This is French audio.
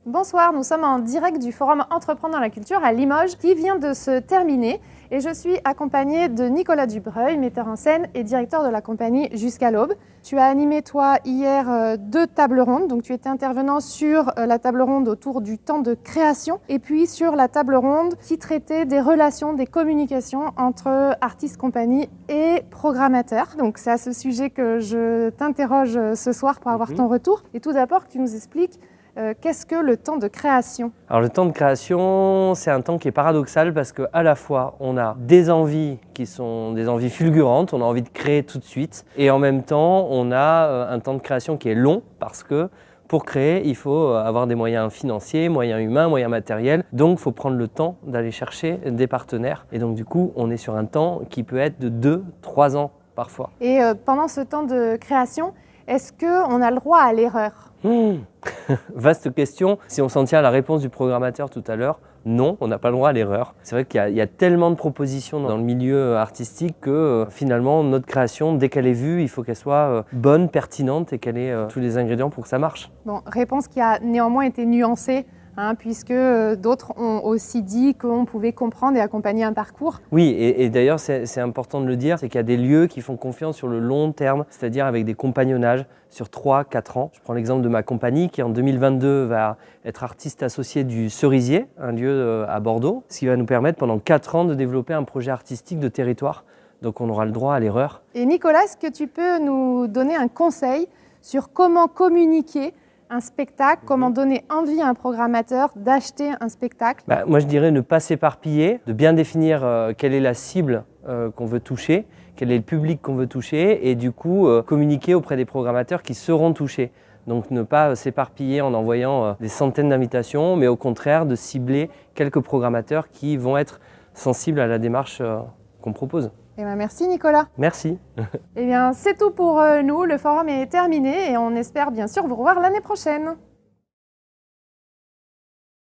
Bonsoir, nous sommes en direct du forum Entreprendre dans la culture à Limoges qui vient de se terminer et je suis accompagnée de Nicolas Dubreuil, metteur en scène et directeur de la compagnie Jusqu'à l'aube. Tu as animé toi hier 2 tables rondes, donc tu étais intervenant sur la table ronde autour du temps de création et puis sur la table ronde qui traitait des relations, des communications entre artistes, compagnie et programmateurs. Donc c'est à ce sujet que je t'interroge ce soir pour avoir ton retour et tout d'abord que tu nous expliques qu'est-ce que le temps de création? Alors le temps de création, c'est un temps qui est paradoxal parce qu'à la fois on a des envies qui sont des envies fulgurantes, on a envie de créer tout de suite et en même temps on a un temps de création qui est long parce que pour créer il faut avoir des moyens financiers, moyens humains, moyens matériels, donc il faut prendre le temps d'aller chercher des partenaires et donc du coup on est sur un temps qui peut être de 2-3 ans parfois. Et pendant ce temps de création, est-ce qu'on a le droit à l'erreur? Vaste question. Si on s'en tient à la réponse du programmateur tout à l'heure, non, on n'a pas le droit à l'erreur. C'est vrai qu'il y a tellement de propositions dans le milieu artistique que finalement notre création, dès qu'elle est vue, il faut qu'elle soit bonne, pertinente et qu'elle ait tous les ingrédients pour que ça marche. Bon, réponse qui a néanmoins été nuancée. Puisque d'autres ont aussi dit qu'on pouvait comprendre et accompagner un parcours. Oui, et d'ailleurs c'est important de le dire, c'est qu'il y a des lieux qui font confiance sur le long terme, c'est-à-dire avec des compagnonnages sur 3-4 ans. Je prends l'exemple de ma compagnie qui en 2022 va être artiste associé du Cerisier, un lieu à Bordeaux, ce qui va nous permettre pendant 4 ans de développer un projet artistique de territoire. Donc on aura le droit à l'erreur. Et Nicolas, est-ce que tu peux nous donner un conseil sur comment communiquer un spectacle, comment donner envie à un programmateur d'acheter un spectacle? Moi je dirais ne pas s'éparpiller, de bien définir quelle est la cible qu'on veut toucher, quel est le public qu'on veut toucher et du coup communiquer auprès des programmateurs qui seront touchés. Donc ne pas s'éparpiller en envoyant des centaines d'invitations, mais au contraire de cibler quelques programmateurs qui vont être sensibles à la démarche qu'on propose. Eh bien, merci Nicolas. Merci. Eh bien, c'est tout pour nous. Le forum est terminé et on espère bien sûr vous revoir l'année prochaine.